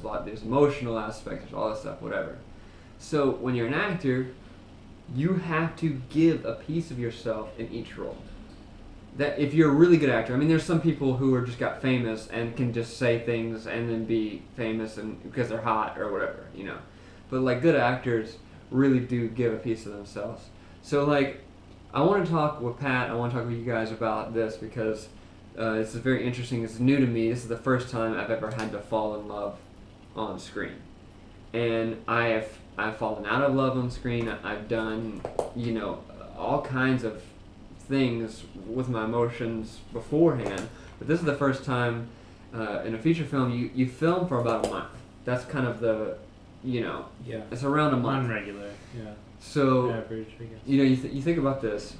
there's emotional aspects, there's all this stuff, whatever. So when you're an actor, you have to give a piece of yourself in each role. That if you're a really good actor, I mean, there's some people who are just got famous and can just say things and then be famous and because they're hot or whatever, you know. But like good actors really do give a piece of themselves. So like, I want to talk with Pat. I want to talk with you guys about this because this is very interesting. It's new to me. This is the first time I've ever had to fall in love on screen, and I've fallen out of love on screen. I've done, you know, all kinds of things with my emotions beforehand, but this is the first time in a feature film you film for about a month. That's kind of the, you know, yeah, it's around a month. On-regular, yeah. So, average, I guess. you know, you think about this.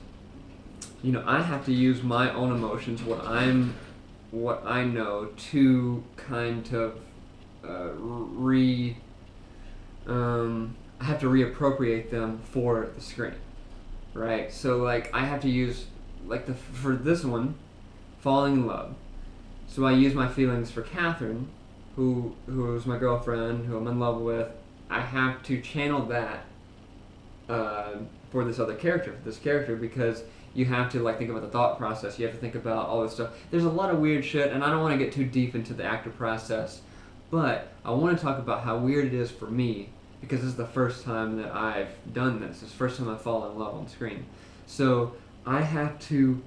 You know, I have to use my own emotions, what I know, to kind of I have to reappropriate them for the screen, right? So like I have to use like for this one, falling in love. So I use my feelings for Catherine, who is my girlfriend, who I'm in love with. I have to channel that for this other character, because you have to like think about the thought process. You have to think about all this stuff. There's a lot of weird shit, and I don't want to get too deep into the actor process, but I want to talk about how weird it is for me because this is the first time that I've done this. It's the first time I've fallen in love on screen. So I have to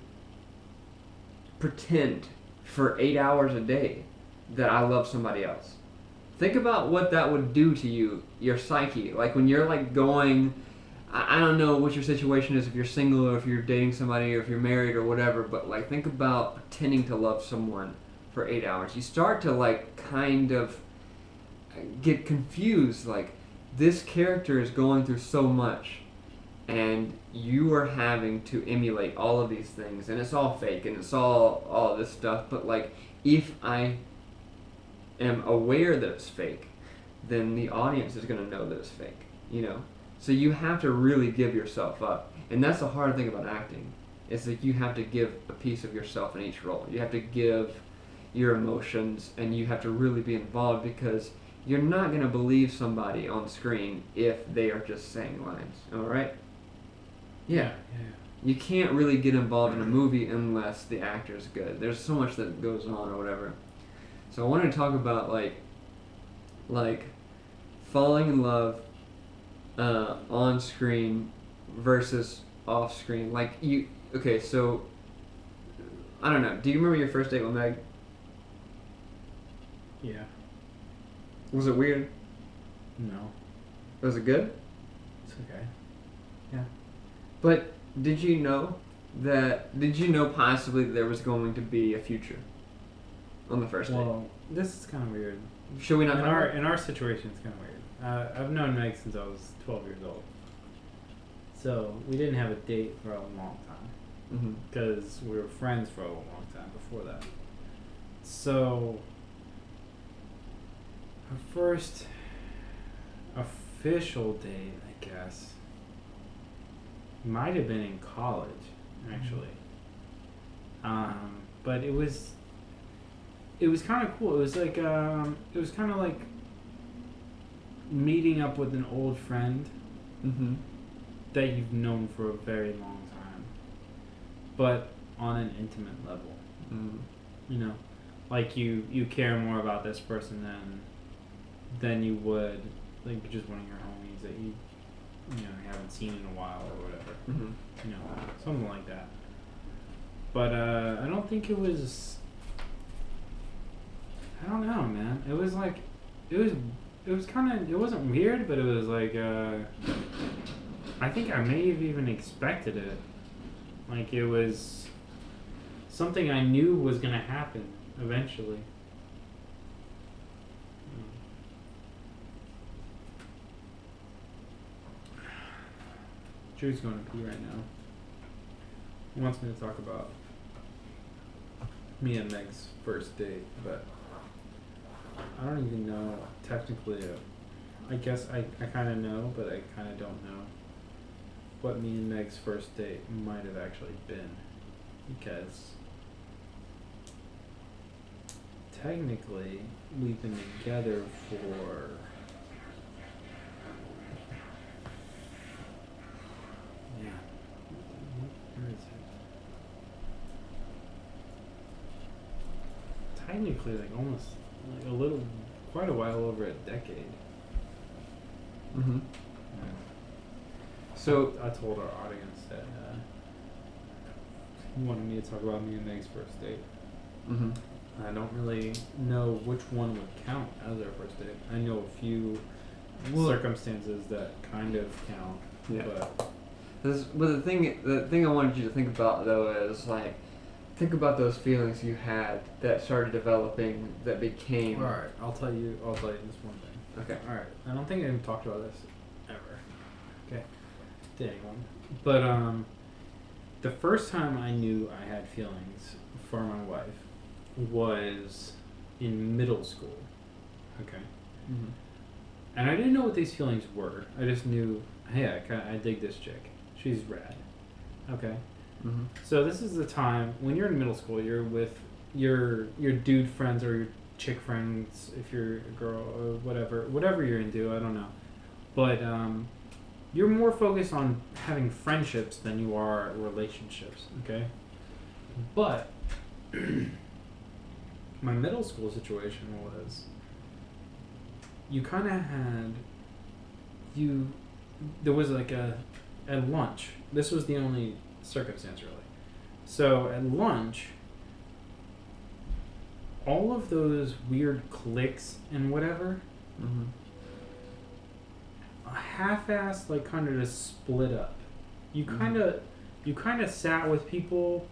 pretend for 8 hours a day that I love somebody else. Think about what that would do to you, your psyche. Like when you're like going, I don't know what your situation is, if you're single or if you're dating somebody or if you're married or whatever, but like think about pretending to love someone for 8 hours. You start to like kind of get confused, like this character is going through so much and you are having to emulate all of these things, and it's all fake and it's all this stuff, but like if I am aware that it's fake, then the audience is going to know that it's fake, you know? So you have to really give yourself up. And that's the hard thing about acting, is that you have to give a piece of yourself in each role. You have to give your emotions, and you have to really be involved, because you're not going to believe somebody on screen if they are just saying lines, alright? Yeah. You can't really get involved in a movie unless the actor is good. There's so much that goes on or whatever. So I wanted to talk about like falling in love on screen versus off screen. Like okay, so I don't know. Do you remember your first date with Meg? Yeah. Was it weird? No. Was it good? It's okay. Yeah. But did you know possibly that there was going to be a future on the first date? Well, this is kind of weird. Should we not? In our situation, it's kind of weird. I've known Meg since I was 12 years old. So we didn't have a date for a long time because we were friends for a long time before that. So our first official date, I guess, might have been in college, actually. But it was kind of cool. It was kind of like meeting up with an old friend that you've known for a very long time, but on an intimate level. You know, like you care more about this person than you would like just one of your homies that you haven't seen in a while or whatever. You know, something like that. But I don't think it was. I don't know, man. It was like, it was kind of, it wasn't weird, but it was like, I think I may have even expected it. Like it was something I knew was going to happen eventually. Drew's going to pee right now. He wants me to talk about me and Meg's first date, but I don't even know technically. I guess I kind of know, but I kind of don't know what me and Meg's first date might have actually been, because technically, we've been together for... Yeah. Where is it? Technically, like almost, like quite a while over a decade. Mm-hmm. Yeah. So I told our audience that he wanted me to talk about me and Meg's first date. Mm-hmm. I don't really know which one would count as our first date. I know a few circumstances that kind of count. Yeah. But the thing I wanted you to think about though is like, think about those feelings you had that started developing, that became. All right, I'll tell you this one thing. Okay. All right, I don't think I even talked about this ever. Okay. To anyone. But the first time I knew I had feelings for my wife was in middle school. Okay. Mm-hmm. And I didn't know what these feelings were. I just knew, hey, I dig this chick. She's rad. Okay. Mm-hmm. So this is the time when you're in middle school. You're with your dude friends or your chick friends, if you're a girl or whatever you're into. I don't know, but you're more focused on having friendships than you are relationships. Okay. But my middle school situation was, you kind of had there was like at lunch. This was the only circumstance really. So at lunch, all of those weird cliques and whatever, Mm-hmm. half-assed, like kind of just split up. You kind of sat with people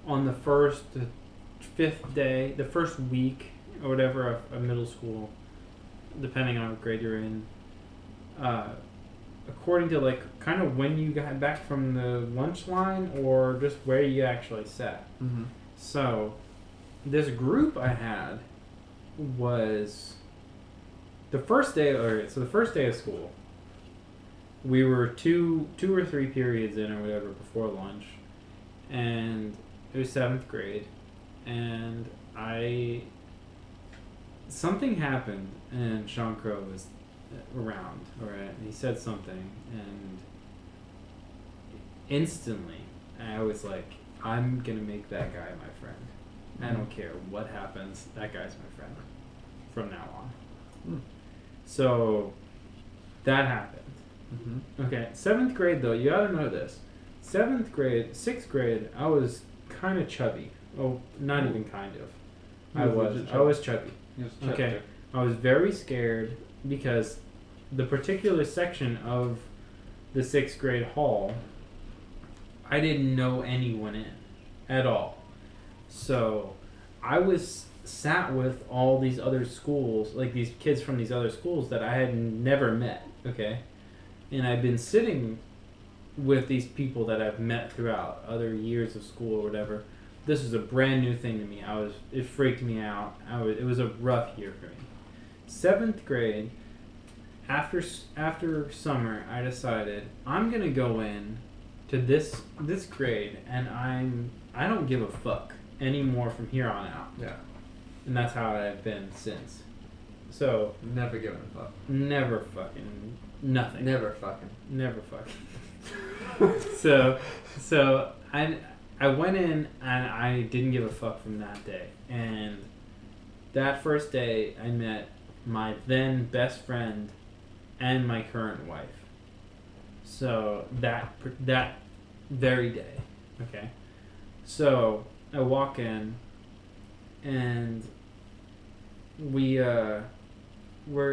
on the first to fifth day, the first week or whatever of middle school, depending on what grade you're in. According to like kind of when you got back from the lunch line or just where you actually sat. Mm-hmm. So this group I had was the first day of school. We were two or three periods in or whatever before lunch, and it was 7th grade, and something happened, and Sean Crow was around, alright, and he said something, and instantly I was like, I'm gonna make that guy my friend. I don't care what happens, that guy's my friend from now on. So that happened. Mm-hmm. Okay, 7th grade though, you gotta know this. 6th grade, I was kind of chubby. Oh, not even kind of. I was chubby. Okay, I was very scared because the particular section of the 6th grade hall, I didn't know anyone in at all. So I was sat with all these other schools, like these kids from these other schools that I had never met, okay? And I've been sitting with these people that I've met throughout other years of school or whatever. This is a brand new thing to me. It freaked me out. It was a rough year for me. 7th grade, after summer, I decided I'm gonna go in to this grade, and I don't give a fuck anymore from here on out. Yeah. And that's how I've been since. So never given a fuck. Never fucking nothing. Never fucking. Never fucking. So I went in and I didn't give a fuck from that day. And that first day I met my then best friend and my current wife. So that very day, okay. So I walk in and we're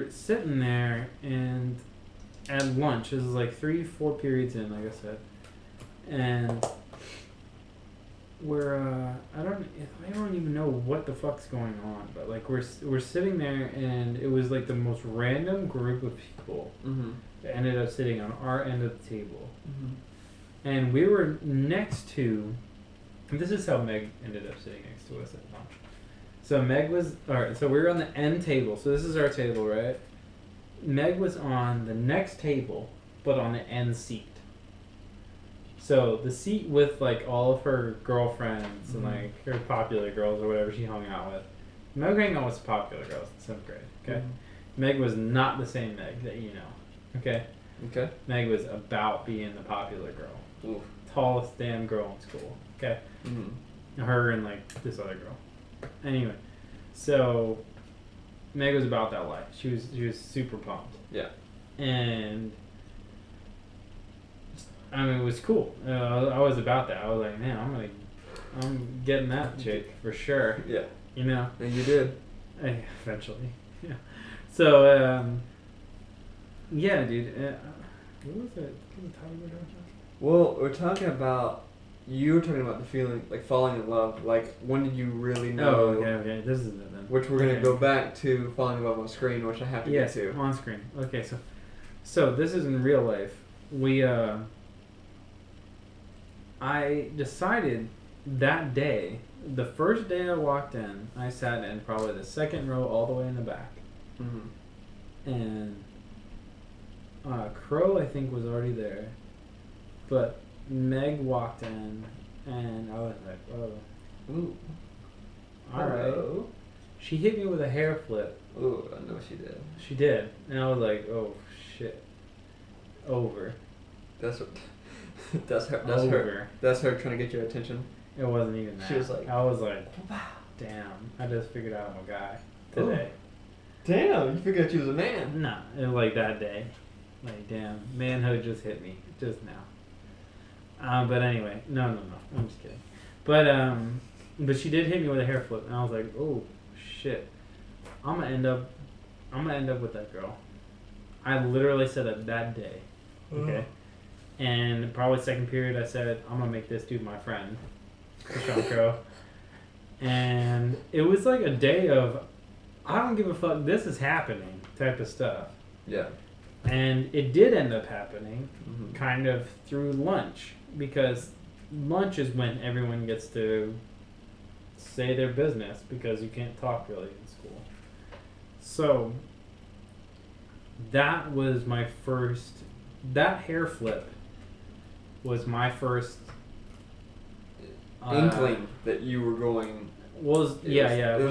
sitting there, and at lunch, this is like 3-4 periods in, like I said, and I don't even know what the fuck's going on, but like we're sitting there, and it was like the most random group of people that ended up sitting on our end of the table, and we were next to. And this is how Meg ended up sitting next to us at lunch. So Meg was alright. So we were on the end table. So this is our table, right? Meg was on the next table, but on the end seat. So the seat with like all of her girlfriends and like her popular girls or whatever she hung out with, Meg Rango was a popular girl in 7th grade. Okay, Meg was not the same Meg that you know. Okay. Okay. Meg was about being the popular girl. Oof. Tallest damn girl in school. Okay. Her and like this other girl. Anyway, so Meg was about that life. She was super pumped. Yeah. And I mean, it was cool. I was about that. I was like, man, I'm getting that chick for sure. Yeah. You know. And you did. Eventually. Yeah. So yeah, dude. What was it? What was the title we're talking about? Well, we're talking about. You were talking about the feeling, like falling in love. Like, when did you really know? Oh, okay. This is it then. Which we're gonna go back to falling in love on screen, which I have to get to. On screen. Okay, so this is in real life. I decided that day, the first day I walked in, I sat in probably the second row all the way in the back. And Crow, I think, was already there. But Meg walked in, and I was like, oh. Ooh. Alright. She hit me with a hair flip. Ooh, I know she did. She did. And I was like, oh, shit. Over. That's what... That's her trying to get your attention. It wasn't even that. She was like... I was like, wow, damn. I just figured out I'm a guy today. Oh. Damn, you figured out you was a man. No, it was like that day. Like, damn, manhood just hit me just now. But anyway, no, I'm just kidding. But she did hit me with a hair flip, and I was like, oh shit, I'm gonna end up with that girl. I literally said that day, okay. And probably second period, I said I'm gonna make this dude my friend, Sean Crow. And it was like a day of, I don't give a fuck, this is happening type of stuff. Yeah. And it did end up happening, kind of through lunch, because lunch is when everyone gets to say their business, because you can't talk really in school. So that was my first, that hair flip was my first inkling that you were going. It was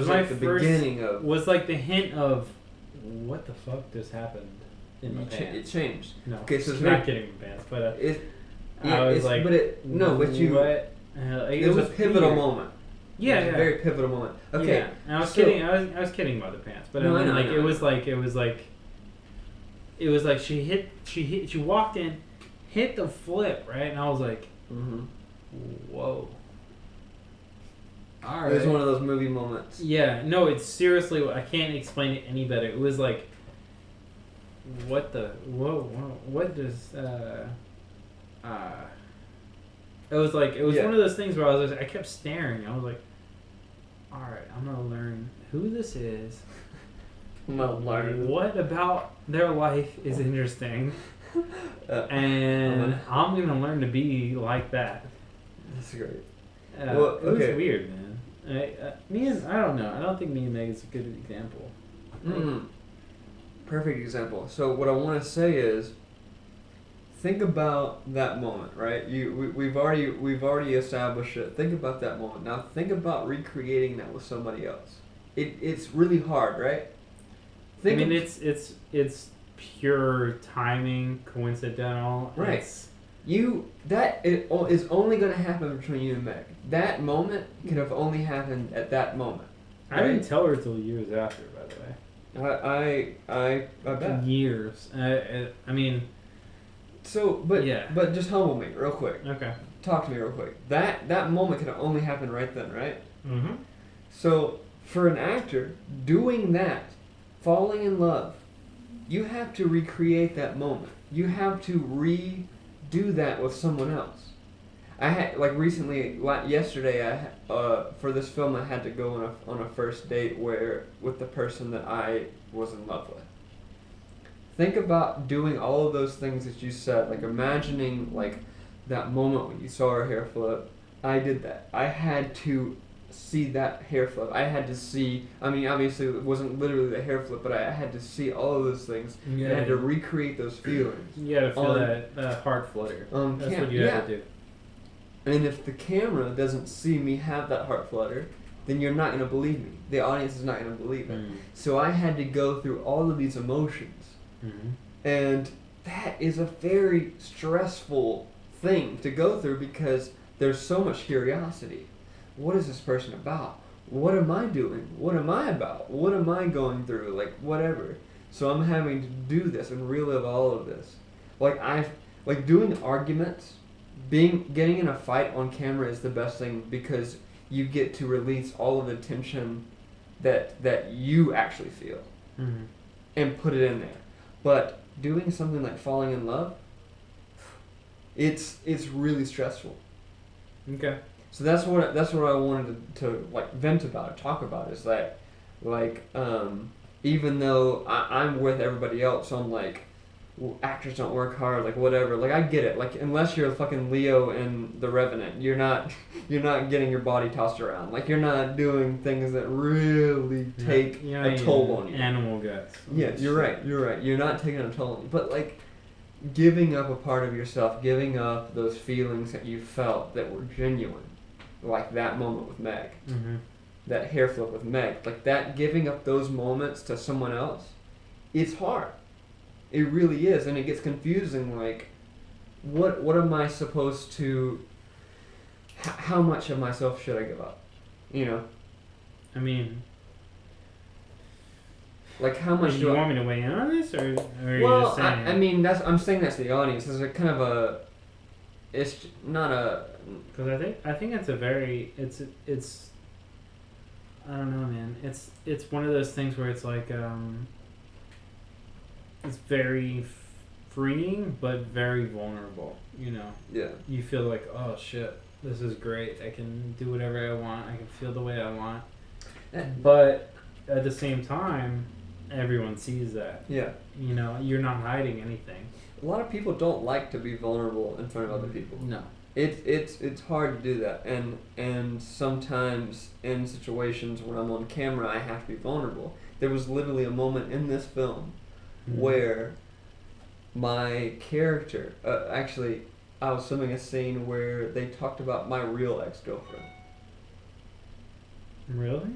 my like the first beginning of. Was like the hint of what the fuck just happened in my pants. It changed. No, okay, so it's not getting my pants, but I was like, but it was a pivotal moment. Yeah, it was a very pivotal moment. Okay, yeah. And I was kidding. I was kidding about the pants, but no, I mean, it was like she walked in, hit the flip, right, and I was like, whoa. All right. It was one of those movie moments. Yeah, no, it's seriously, I can't explain it any better. It was like, what does, it was like, it was one of those things where I kept staring. I was like, all right, I'm going to learn who this is. I'm going to learn. What about their life is interesting. And I'm going to learn to be like that. That's great. It was weird, man. I don't know. I don't think me and Meg is a good example. Perfect example. So what I want to say is, think about that moment, right? We've already established it. Think about that moment. Now think about recreating that with somebody else. It's really hard, right? It's pure timing, coincidental. Right. That is only going to happen between you and Meg. That moment could have only happened at that moment. Right? I didn't tell her till years after, by the way. I bet. Years. I mean. So, but just humble me real quick. Okay. Talk to me real quick. That moment could have only happened right then, right? Mm-hmm. So, for an actor, doing that, falling in love, you have to recreate that moment. You have to redo that with someone else. I had, like, yesterday, for this film, I had to go on a first date with the person that I was in love with. Think about doing all of those things that you said, like imagining like that moment when you saw her hair flip. I did that. I had to see that hair flip. I had to see, I mean, obviously it wasn't literally the hair flip, but I had to see all of those things. I had to recreate those feelings. You had to feel that heart flutter. That's what you had to do. And if the camera doesn't see me have that heart flutter, then you're not going to believe me. The audience is not going to believe it. Mm. So I had to go through all of these emotions. Mm-hmm. And that is a very stressful thing to go through because there's so much curiosity. What is this person about? What am I doing? What am I about? What am I going through? Like, whatever. So I'm having to do this and relive all of this. Like doing arguments, getting in a fight on camera is the best thing because you get to release all of the tension that you actually feel Mm-hmm. and put it in there. But doing something like falling in love, it's really stressful. Okay. So that's what I wanted to like vent about, talk about, is that like even though I'm with everybody else on like actors don't work hard, like whatever, like I get it, like unless you're fucking Leo in The Revenant, you're not getting your body tossed around, like you're not doing things that really take a toll on you. Animal guts. Yeah, you're right. You're not taking a toll on you, but like giving up a part of yourself, giving up those feelings that you felt that were genuine, like that moment with Meg, Mm-hmm. that hair flip with Meg, like that, giving up those moments to someone else, it's hard. It really is, and it gets confusing. Like, what am I supposed to? How much of myself should I give up? You know. I mean, like how much do you want me to weigh in on this, or are you well, just saying? I mean I'm saying that's the audience. It's a kind of a. It's not a. Because I think it's a very it's. I don't know, man. It's one of those things where it's like it's very freeing but very vulnerable. You know. Yeah. You feel like, oh shit, this is great. I can do whatever I want. I can feel the way I want. But at the same time, everyone sees that. Yeah. You know, you're not hiding anything. A lot of people don't like to be vulnerable in front of other people. No. It's hard to do that, and sometimes in situations when I'm on camera, I have to be vulnerable. There was literally a moment in this film where my character, actually, I was filming a scene where they talked about my real ex-girlfriend. Really?